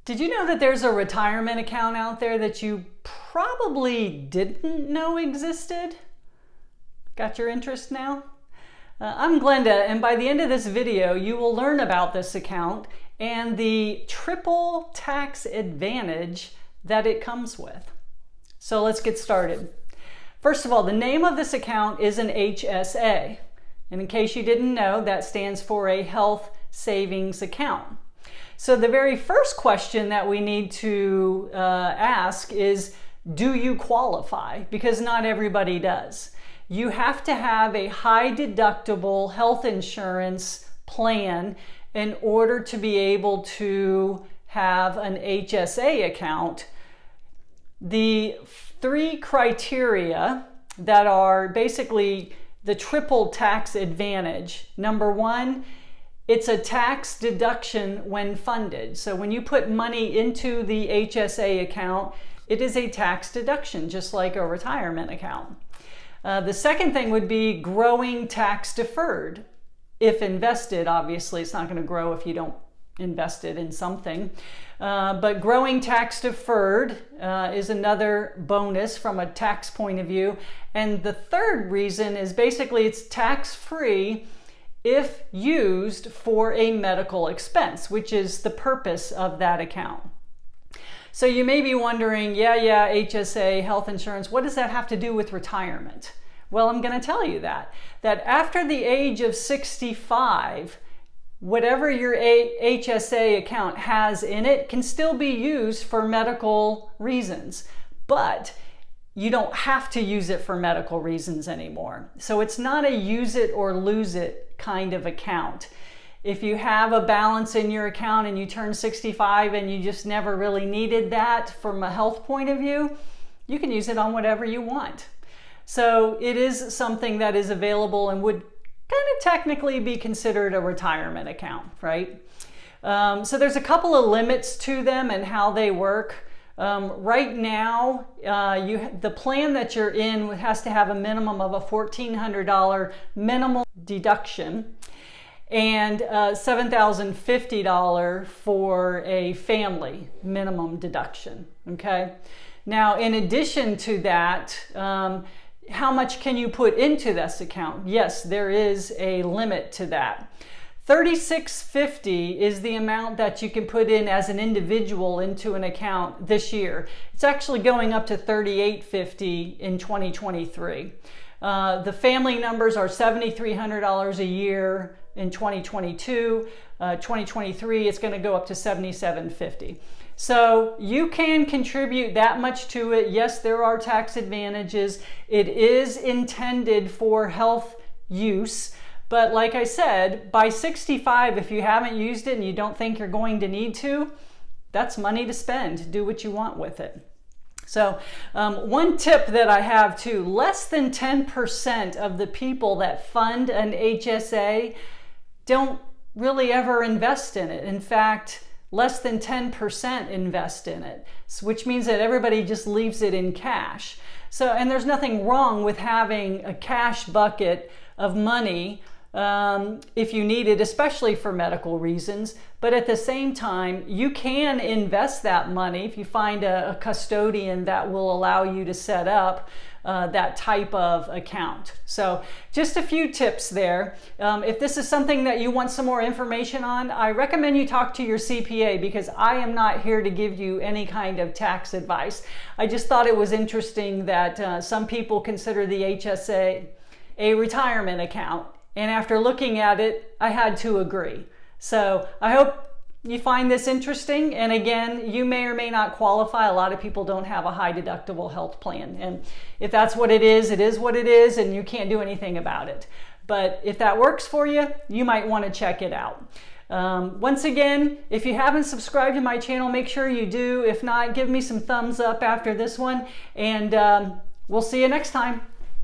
Did you know that there's a retirement account out there that you probably didn't know existed? Got your interest now? I'm Glenda, and by the end of this video, you will learn about this account and the triple tax advantage that it comes with. So let's get started. First of all, the name of this account is an HSA. And in case you didn't know, that stands for a health savings account. So the very first question that we need to ask is, do you qualify? Because not everybody does. You have to have a high deductible health insurance plan in order to be able to have an HSA account. The three criteria that are basically the triple tax advantage. Number one, it's a tax deduction when funded. So when you put money into the HSA account, it is a tax deduction, just like a retirement account. The second thing would be growing tax deferred. If invested, obviously it's not going to grow if you don't invest it in something. But growing tax deferred is another bonus from a tax point of view. And the third reason is basically it's tax free if used for a medical expense, which is the purpose of that account. So you may be wondering, HSA, health insurance, what does that have to do with retirement? Well, I'm going to tell you that after the age of 65, whatever your HSA account has in it can still be used for medical reasons, but you don't have to use it for medical reasons anymore. So it's not a use it or lose it kind of account. If you have a balance in your account and you turn 65 and you just never really needed that from a health point of view, you can use it on whatever you want. So it is something that is available and would kind of technically be considered a retirement account, right? So there's a couple of limits to them and how they work. Right now, the plan that you're in has to have a minimum of a $1,400 minimum deduction and $7,050 for a family minimum deduction, okay? Now, in addition to that, how much can you put into this account? Yes, there is a limit to that. $3,650 is the amount that you can put in as an individual into an account this year. It's actually going up to $3,850 in 2023. The family numbers are $7,300 a year in 2022. 2023, it's going to go up to $7,750. So you can contribute that much to it. Yes, there are tax advantages. It is intended for health use. But like I said, by 65, if you haven't used it and you don't think you're going to need to, that's money to spend. Do what you want with it. So one tip that I have too, less than 10% of the people that fund an HSA don't really ever invest in it. In fact, less than 10% invest in it, which means that everybody just leaves it in cash. So, and there's nothing wrong with having a cash bucket of money if you need it, especially for medical reasons. But at the same time, you can invest that money if you find a custodian that will allow you to set up that type of account. So just a few tips there. If this is something that you want some more information on, I recommend you talk to your CPA, because I am not here to give you any kind of tax advice. I just thought it was interesting that some people consider the HSA a retirement account. And after looking at it, I had to agree. So I hope you find this interesting. And again, you may or may not qualify. A lot of people don't have a high deductible health plan. And if that's what it is what it is, and you can't do anything about it. But if that works for you, you might want to check it out. Once again, if you haven't subscribed to my channel, make sure you do. If not, give me some thumbs up after this one. And we'll see you next time.